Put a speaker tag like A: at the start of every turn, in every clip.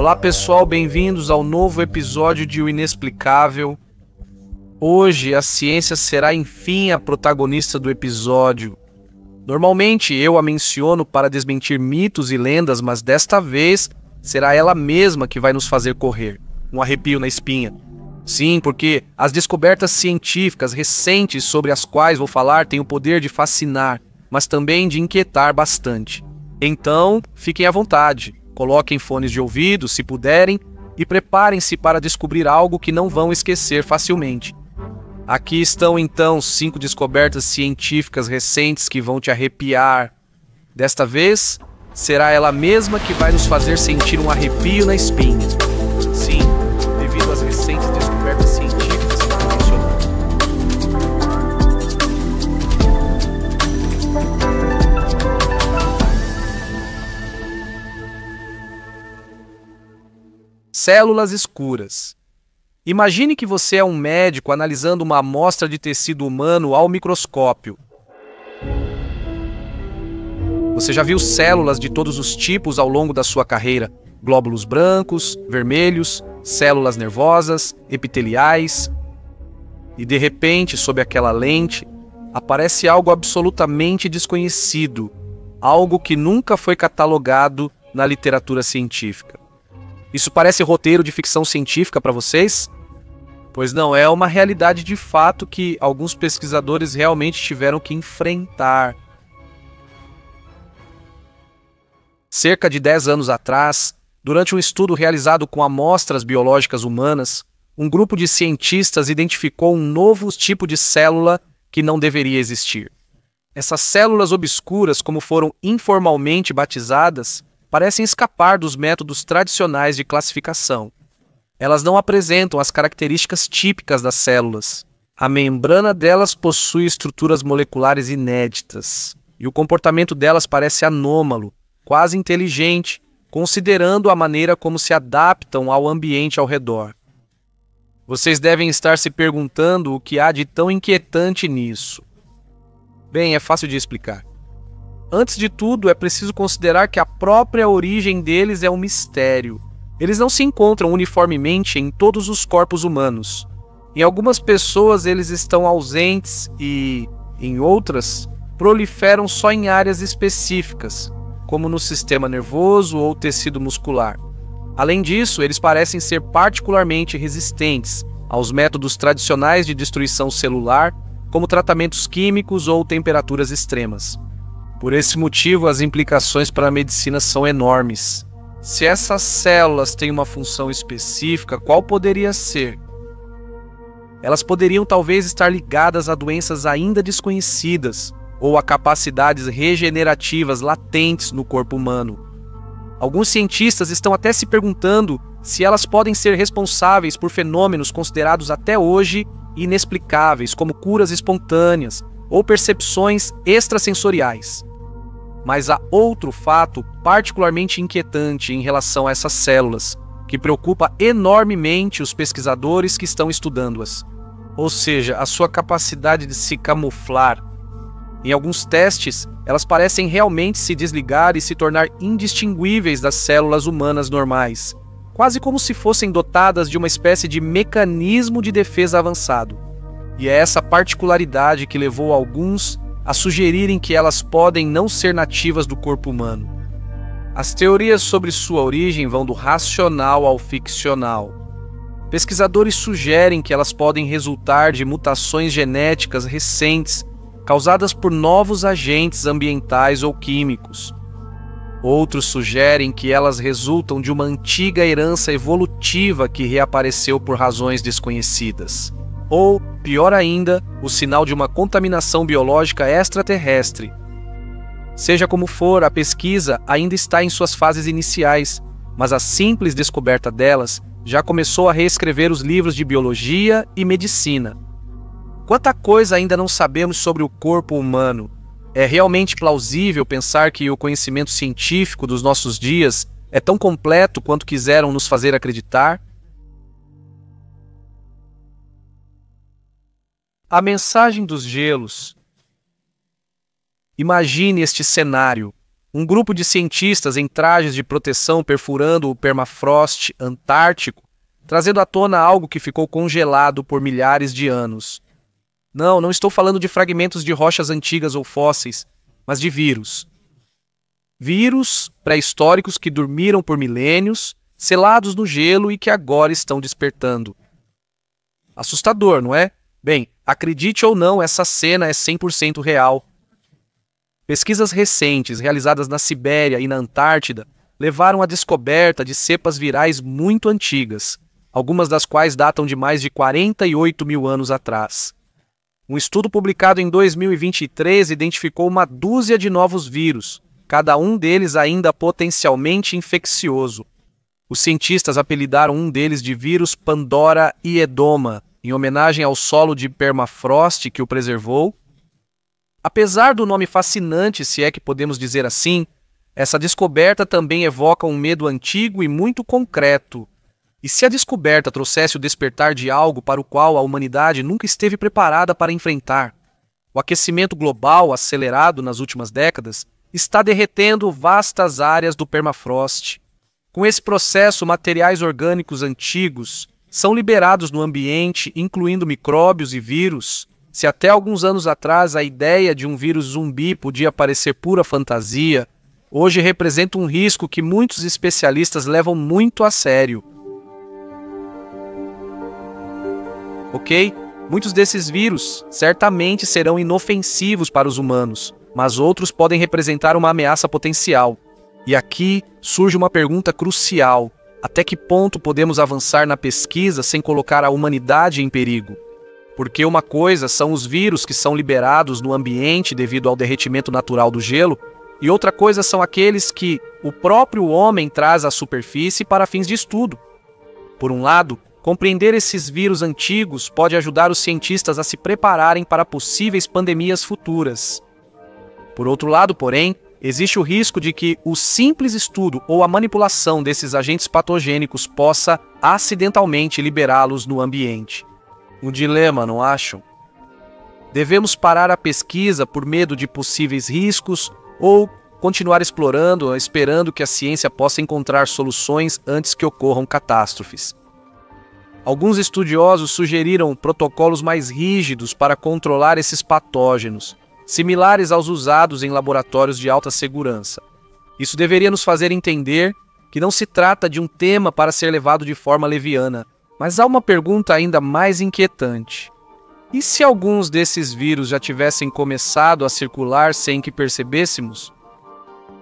A: Olá pessoal, bem-vindos ao novo episódio de O Inexplicável. Hoje a ciência será enfim a protagonista do episódio. Normalmente eu a menciono para desmentir mitos e lendas, mas desta vez será ela mesma que vai nos fazer correr. Um arrepio na espinha. Sim, porque as descobertas científicas recentes sobre as quais vou falar têm o poder de fascinar, mas também de inquietar bastante. Então, fiquem à vontade, coloquem fones de ouvido, se puderem, e preparem-se para descobrir algo que não vão esquecer facilmente. Aqui estão então 5 descobertas científicas recentes que vão te arrepiar. Desta vez, será ela mesma que vai nos fazer sentir um arrepio na espinha. Sim, devido às recentes descobertas científicas que estou mencionando. Células escuras. Imagine que você é um médico analisando uma amostra de tecido humano ao microscópio. Você já viu células de todos os tipos ao longo da sua carreira: glóbulos brancos, vermelhos, células nervosas, epiteliais. E de repente, sob aquela lente, aparece algo absolutamente desconhecido, algo que nunca foi catalogado na literatura científica. Isso parece roteiro de ficção científica para vocês? Pois não, é uma realidade de fato que alguns pesquisadores realmente tiveram que enfrentar. Cerca de 10 anos atrás, durante um estudo realizado com amostras biológicas humanas, um grupo de cientistas identificou um novo tipo de célula que não deveria existir. Essas células obscuras, como foram informalmente batizadas, parecem escapar dos métodos tradicionais de classificação. Elas não apresentam as características típicas das células. A membrana delas possui estruturas moleculares inéditas, e o comportamento delas parece anômalo, quase inteligente, considerando a maneira como se adaptam ao ambiente ao redor. Vocês devem estar se perguntando o que há de tão inquietante nisso. Bem, é fácil de explicar. Antes de tudo, é preciso considerar que a própria origem deles é um mistério. Eles não se encontram uniformemente em todos os corpos humanos. Em algumas pessoas eles estão ausentes e, em outras, proliferam só em áreas específicas, como no sistema nervoso ou tecido muscular. Além disso, eles parecem ser particularmente resistentes aos métodos tradicionais de destruição celular, como tratamentos químicos ou temperaturas extremas. Por esse motivo, as implicações para a medicina são enormes. Se essas células têm uma função específica, qual poderia ser? Elas poderiam talvez estar ligadas a doenças ainda desconhecidas ou a capacidades regenerativas latentes no corpo humano. Alguns cientistas estão até se perguntando se elas podem ser responsáveis por fenômenos considerados até hoje inexplicáveis, como curas espontâneas ou percepções extrasensoriais. Mas há outro fato particularmente inquietante em relação a essas células, que preocupa enormemente os pesquisadores que estão estudando-as. Ou seja, a sua capacidade de se camuflar. Em alguns testes, elas parecem realmente se desligar e se tornar indistinguíveis das células humanas normais, quase como se fossem dotadas de uma espécie de mecanismo de defesa avançado. E é essa particularidade que levou alguns a sugerirem que elas podem não ser nativas do corpo humano. As teorias sobre sua origem vão do racional ao ficcional. Pesquisadores sugerem que elas podem resultar de mutações genéticas recentes causadas por novos agentes ambientais ou químicos. Outros sugerem que elas resultam de uma antiga herança evolutiva que reapareceu por razões desconhecidas. Ou, pior ainda, o sinal de uma contaminação biológica extraterrestre. Seja como for, a pesquisa ainda está em suas fases iniciais, mas a simples descoberta delas já começou a reescrever os livros de biologia e medicina. Quanta coisa ainda não sabemos sobre o corpo humano! É realmente plausível pensar que o conhecimento científico dos nossos dias é tão completo quanto quiseram nos fazer acreditar? A mensagem dos gelos. Imagine este cenário. Um grupo de cientistas em trajes de proteção perfurando o permafrost antártico, trazendo à tona algo que ficou congelado por milhares de anos. Não estou falando de fragmentos de rochas antigas ou fósseis, mas de vírus. Vírus pré-históricos que dormiram por milênios, selados no gelo e que agora estão despertando. Assustador, não é? Bem, acredite ou não, essa cena é 100% real. Pesquisas recentes, realizadas na Sibéria e na Antártida, levaram à descoberta de cepas virais muito antigas, algumas das quais datam de mais de 48 mil anos atrás. Um estudo publicado em 2023 identificou uma dúzia de novos vírus, cada um deles ainda potencialmente infeccioso. Os cientistas apelidaram um deles de vírus Pandora iedoma, em homenagem ao solo de permafrost que o preservou. Apesar do nome fascinante, se é que podemos dizer assim, essa descoberta também evoca um medo antigo e muito concreto. E se a descoberta trouxesse o despertar de algo para o qual a humanidade nunca esteve preparada para enfrentar? O aquecimento global, acelerado nas últimas décadas, está derretendo vastas áreas do permafrost. Com esse processo, materiais orgânicos antigos são liberados no ambiente, incluindo micróbios e vírus. Se até alguns anos atrás a ideia de um vírus zumbi podia parecer pura fantasia, hoje representa um risco que muitos especialistas levam muito a sério. Ok? Muitos desses vírus certamente serão inofensivos para os humanos, mas outros podem representar uma ameaça potencial. E aqui surge uma pergunta crucial: até que ponto podemos avançar na pesquisa sem colocar a humanidade em perigo? Porque uma coisa são os vírus que são liberados no ambiente devido ao derretimento natural do gelo, e outra coisa são aqueles que o próprio homem traz à superfície para fins de estudo. Por um lado, compreender esses vírus antigos pode ajudar os cientistas a se prepararem para possíveis pandemias futuras. Por outro lado, porém, existe o risco de que o simples estudo ou a manipulação desses agentes patogênicos possa acidentalmente liberá-los no ambiente. Um dilema, não acham? Devemos parar a pesquisa por medo de possíveis riscos ou continuar explorando, esperando que a ciência possa encontrar soluções antes que ocorram catástrofes? Alguns estudiosos sugeriram protocolos mais rígidos para controlar esses patógenos, similares aos usados em laboratórios de alta segurança. Isso deveria nos fazer entender que não se trata de um tema para ser levado de forma leviana. Mas há uma pergunta ainda mais inquietante. E se alguns desses vírus já tivessem começado a circular sem que percebêssemos?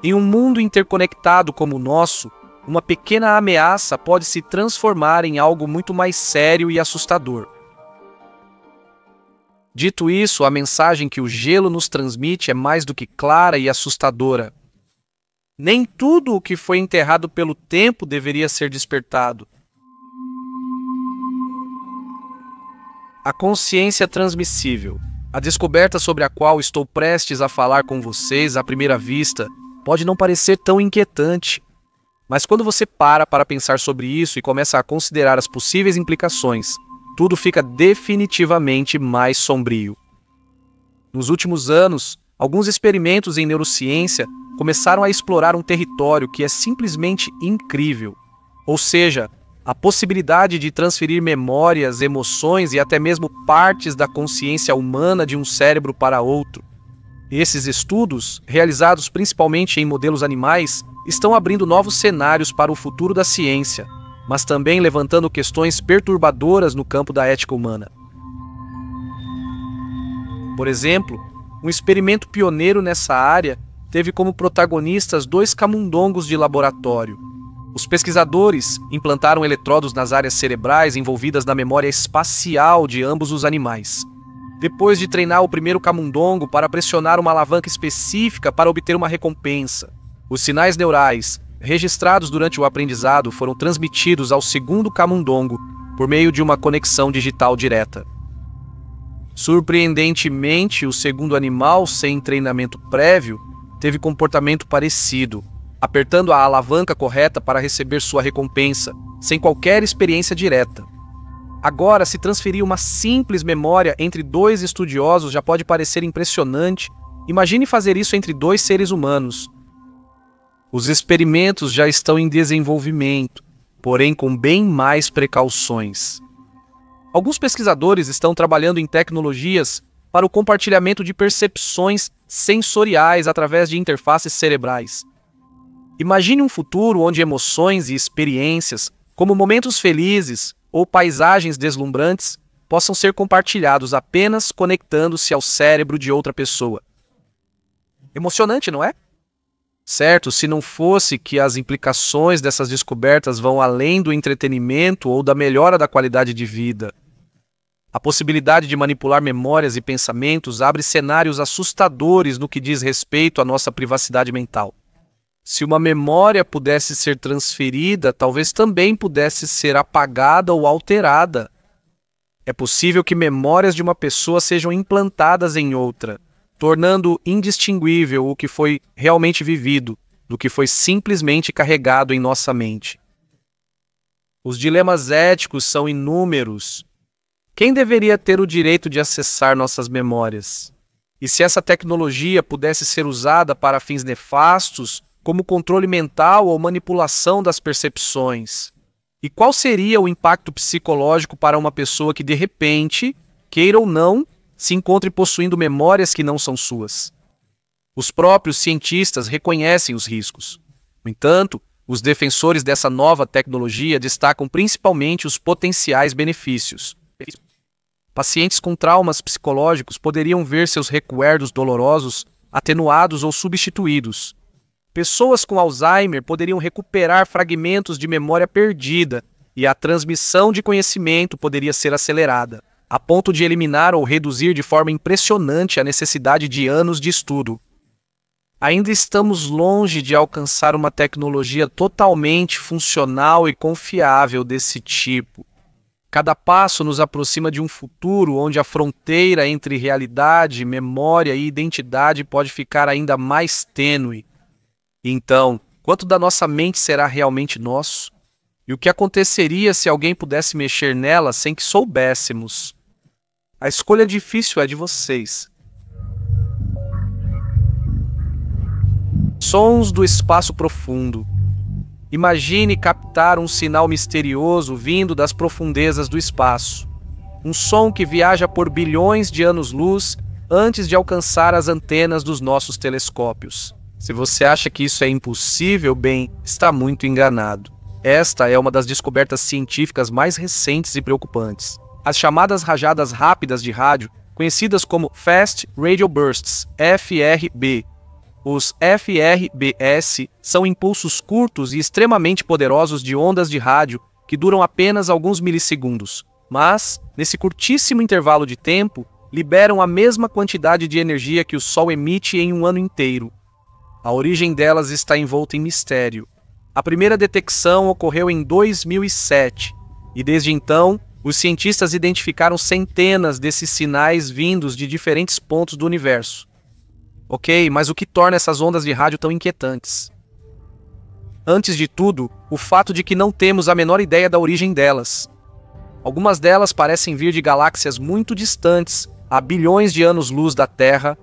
A: Em um mundo interconectado como o nosso, uma pequena ameaça pode se transformar em algo muito mais sério e assustador. Dito isso, a mensagem que o gelo nos transmite é mais do que clara e assustadora. Nem tudo o que foi enterrado pelo tempo deveria ser despertado. A consciência transmissível, a descoberta sobre a qual estou prestes a falar com vocês à primeira vista, pode não parecer tão inquietante. Mas quando você para pensar sobre isso e começa a considerar as possíveis implicações, tudo fica definitivamente mais sombrio. Nos últimos anos, alguns experimentos em neurociência começaram a explorar um território que é simplesmente incrível. Ou seja, a possibilidade de transferir memórias, emoções e até mesmo partes da consciência humana de um cérebro para outro. Esses estudos, realizados principalmente em modelos animais, estão abrindo novos cenários para o futuro da ciência, mas também levantando questões perturbadoras no campo da ética humana. Por exemplo, um experimento pioneiro nessa área teve como protagonistas 2 camundongos de laboratório. Os pesquisadores implantaram eletrodos nas áreas cerebrais envolvidas na memória espacial de ambos os animais. Depois de treinar o primeiro camundongo para pressionar uma alavanca específica para obter uma recompensa, os sinais neurais registrados durante o aprendizado foram transmitidos ao segundo camundongo por meio de uma conexão digital direta. Surpreendentemente, o segundo animal, sem treinamento prévio, teve comportamento parecido, apertando a alavanca correta para receber sua recompensa, sem qualquer experiência direta. Agora, se transferir uma simples memória entre 2 estudiosos já pode parecer impressionante. Imagine fazer isso entre 2 seres humanos. Os experimentos já estão em desenvolvimento, porém com bem mais precauções. Alguns pesquisadores estão trabalhando em tecnologias para o compartilhamento de percepções sensoriais através de interfaces cerebrais. Imagine um futuro onde emoções e experiências, como momentos felizes ou paisagens deslumbrantes, possam ser compartilhados apenas conectando-se ao cérebro de outra pessoa. Emocionante, não é? Certo, se não fosse que as implicações dessas descobertas vão além do entretenimento ou da melhora da qualidade de vida. A possibilidade de manipular memórias e pensamentos abre cenários assustadores no que diz respeito à nossa privacidade mental. Se uma memória pudesse ser transferida, talvez também pudesse ser apagada ou alterada. É possível que memórias de uma pessoa sejam implantadas em outra, tornando indistinguível o que foi realmente vivido do que foi simplesmente carregado em nossa mente. Os dilemas éticos são inúmeros. Quem deveria ter o direito de acessar nossas memórias? E se essa tecnologia pudesse ser usada para fins nefastos, como controle mental ou manipulação das percepções? E qual seria o impacto psicológico para uma pessoa que, de repente, queira ou não, se encontre possuindo memórias que não são suas? Os próprios cientistas reconhecem os riscos. No entanto, os defensores dessa nova tecnologia destacam principalmente os potenciais benefícios. Pacientes com traumas psicológicos poderiam ver seus recuerdos dolorosos atenuados ou substituídos. Pessoas com Alzheimer poderiam recuperar fragmentos de memória perdida e a transmissão de conhecimento poderia ser acelerada, a ponto de eliminar ou reduzir de forma impressionante a necessidade de anos de estudo. Ainda estamos longe de alcançar uma tecnologia totalmente funcional e confiável desse tipo. Cada passo nos aproxima de um futuro onde a fronteira entre realidade, memória e identidade pode ficar ainda mais tênue. Então, quanto da nossa mente será realmente nosso? E o que aconteceria se alguém pudesse mexer nela sem que soubéssemos? A escolha difícil é de vocês. Sons do espaço profundo. Imagine captar um sinal misterioso vindo das profundezas do espaço. Um som que viaja por bilhões de anos-luz antes de alcançar as antenas dos nossos telescópios. Se você acha que isso é impossível, bem, está muito enganado. Esta é uma das descobertas científicas mais recentes e preocupantes. As chamadas rajadas rápidas de rádio, conhecidas como Fast Radio Bursts, FRB. Os FRBS são impulsos curtos e extremamente poderosos de ondas de rádio que duram apenas alguns milissegundos, mas, nesse curtíssimo intervalo de tempo, liberam a mesma quantidade de energia que o Sol emite em um ano inteiro. A origem delas está envolta em mistério. A primeira detecção ocorreu em 2007, e desde então, os cientistas identificaram centenas desses sinais vindos de diferentes pontos do universo. Ok, mas o que torna essas ondas de rádio tão inquietantes? Antes de tudo, o fato de que não temos a menor ideia da origem delas. Algumas delas parecem vir de galáxias muito distantes, a bilhões de anos-luz da Terra.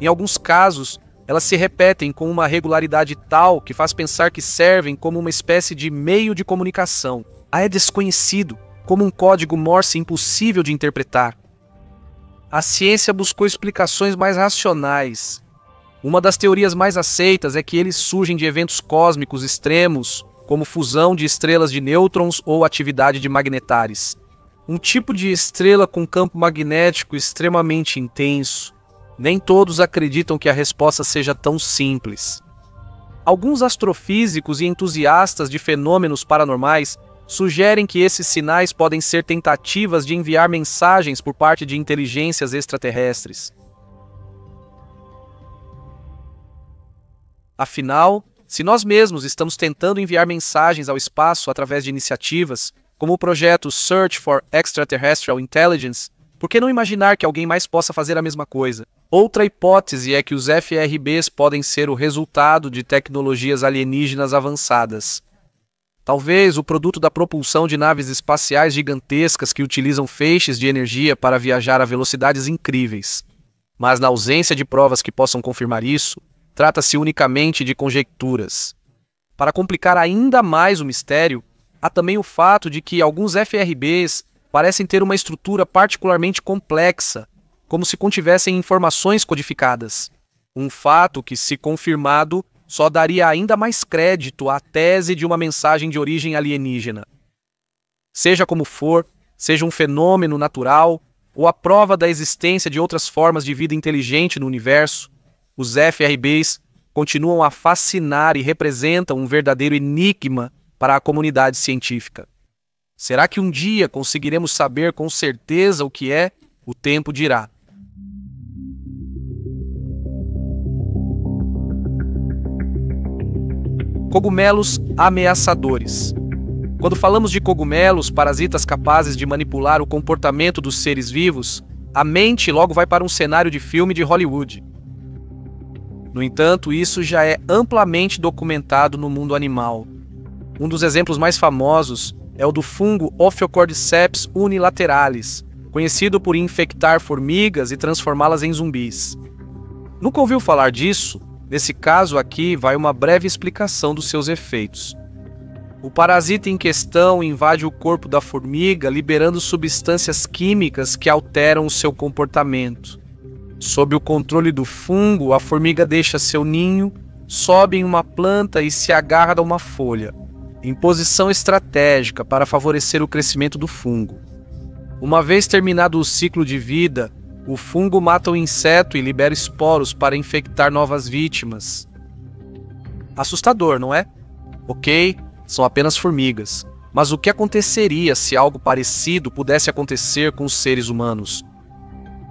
A: Em alguns casos, elas se repetem com uma regularidade tal que faz pensar que servem como uma espécie de meio de comunicação. É desconhecido, como um código Morse impossível de interpretar. A ciência buscou explicações mais racionais. Uma das teorias mais aceitas é que eles surgem de eventos cósmicos extremos, como fusão de estrelas de nêutrons ou atividade de magnetares. Um tipo de estrela com campo magnético extremamente intenso. Nem todos acreditam que a resposta seja tão simples. Alguns astrofísicos e entusiastas de fenômenos paranormais sugerem que esses sinais podem ser tentativas de enviar mensagens por parte de inteligências extraterrestres. Afinal, se nós mesmos estamos tentando enviar mensagens ao espaço através de iniciativas, como o projeto Search for Extraterrestrial Intelligence, por que não imaginar que alguém mais possa fazer a mesma coisa? Outra hipótese é que os FRBs podem ser o resultado de tecnologias alienígenas avançadas. Talvez o produto da propulsão de naves espaciais gigantescas que utilizam feixes de energia para viajar a velocidades incríveis. Mas na ausência de provas que possam confirmar isso, trata-se unicamente de conjecturas. Para complicar ainda mais o mistério, há também o fato de que alguns FRBs parecem ter uma estrutura particularmente complexa, como se contivessem informações codificadas. Um fato que, se confirmado, só daria ainda mais crédito à tese de uma mensagem de origem alienígena. Seja como for, seja um fenômeno natural ou a prova da existência de outras formas de vida inteligente no universo, os FRBs continuam a fascinar e representam um verdadeiro enigma para a comunidade científica. Será que um dia conseguiremos saber com certeza o que é? O tempo dirá. Cogumelos ameaçadores. Quando falamos de cogumelos, parasitas capazes de manipular o comportamento dos seres vivos, a mente logo vai para um cenário de filme de Hollywood. No entanto, isso já é amplamente documentado no mundo animal. Um dos exemplos mais famosos é o do fungo Ophiocordyceps unilateralis, conhecido por infectar formigas e transformá-las em zumbis. Nunca ouviu falar disso? Nesse caso aqui vai uma breve explicação dos seus efeitos. O parasita em questão invade o corpo da formiga, liberando substâncias químicas que alteram o seu comportamento. Sob o controle do fungo, a formiga deixa seu ninho, sobe em uma planta e se agarra a uma folha, em posição estratégica para favorecer o crescimento do fungo. Uma vez terminado o ciclo de vida, o fungo mata o inseto e libera esporos para infectar novas vítimas. Assustador, não é? Ok, são apenas formigas. Mas o que aconteceria se algo parecido pudesse acontecer com os seres humanos?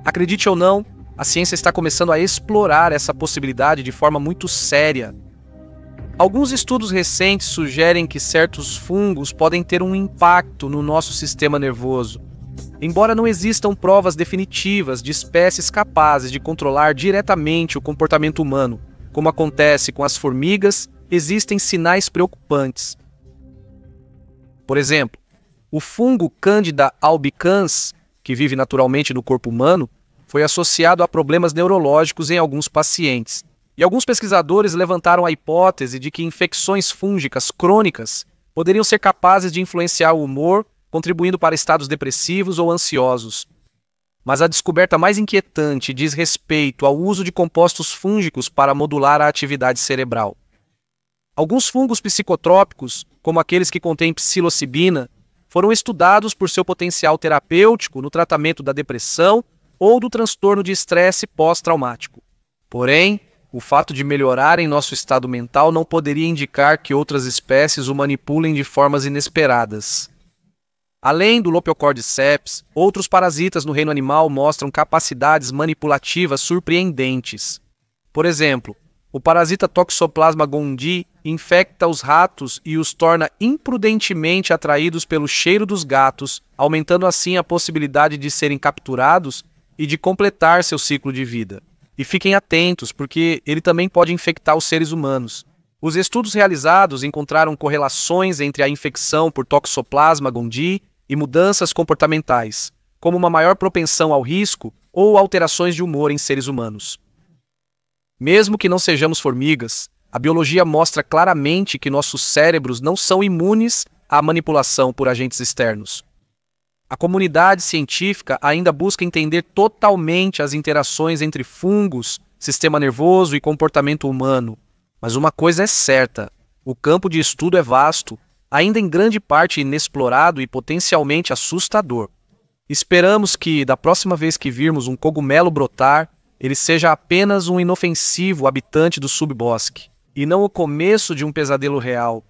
A: Acredite ou não, a ciência está começando a explorar essa possibilidade de forma muito séria. Alguns estudos recentes sugerem que certos fungos podem ter um impacto no nosso sistema nervoso. Embora não existam provas definitivas de espécies capazes de controlar diretamente o comportamento humano, como acontece com as formigas, existem sinais preocupantes. Por exemplo, o fungo Candida albicans, que vive naturalmente no corpo humano, foi associado a problemas neurológicos em alguns pacientes. E alguns pesquisadores levantaram a hipótese de que infecções fúngicas crônicas poderiam ser capazes de influenciar o humor, contribuindo para estados depressivos ou ansiosos. Mas a descoberta mais inquietante diz respeito ao uso de compostos fúngicos para modular a atividade cerebral. Alguns fungos psicotrópicos, como aqueles que contêm psilocibina, foram estudados por seu potencial terapêutico no tratamento da depressão ou do transtorno de estresse pós-traumático. Porém, o fato de melhorarem nosso estado mental não poderia indicar que outras espécies o manipulem de formas inesperadas. Além do Lophiocordyceps, outros parasitas no reino animal mostram capacidades manipulativas surpreendentes. Por exemplo, o parasita Toxoplasma gondii infecta os ratos e os torna imprudentemente atraídos pelo cheiro dos gatos, aumentando assim a possibilidade de serem capturados e de completar seu ciclo de vida. E fiquem atentos, porque ele também pode infectar os seres humanos. Os estudos realizados encontraram correlações entre a infecção por Toxoplasma gondii e mudanças comportamentais, como uma maior propensão ao risco ou alterações de humor em seres humanos. Mesmo que não sejamos formigas, a biologia mostra claramente que nossos cérebros não são imunes à manipulação por agentes externos. A comunidade científica ainda busca entender totalmente as interações entre fungos, sistema nervoso e comportamento humano. Mas uma coisa é certa: o campo de estudo é vasto, ainda em grande parte inexplorado e potencialmente assustador. Esperamos que, da próxima vez que virmos um cogumelo brotar, ele seja apenas um inofensivo habitante do subbosque, e não o começo de um pesadelo real.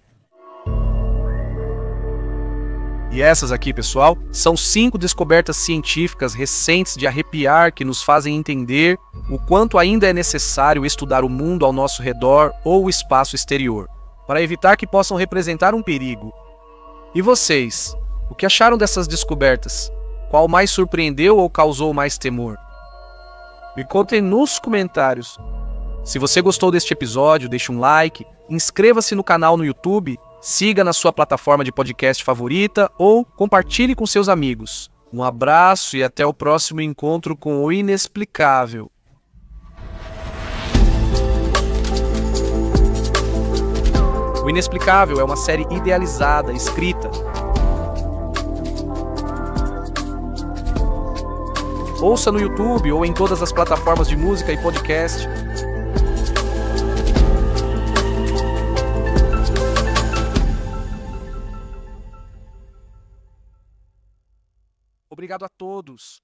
A: E essas aqui, pessoal, são 5 descobertas científicas recentes de arrepiar que nos fazem entender o quanto ainda é necessário estudar o mundo ao nosso redor ou o espaço exterior, para evitar que possam representar um perigo. E vocês, o que acharam dessas descobertas? Qual mais surpreendeu ou causou mais temor? Me contem nos comentários. Se você gostou deste episódio, deixe um like, inscreva-se no canal no YouTube, siga na sua plataforma de podcast favorita ou compartilhe com seus amigos. Um abraço e até o próximo encontro com o inexplicável. O O Inexplicável é uma série idealizada, escrita. Ouça no YouTube ou em todas as plataformas de música e podcast. Obrigado a todos.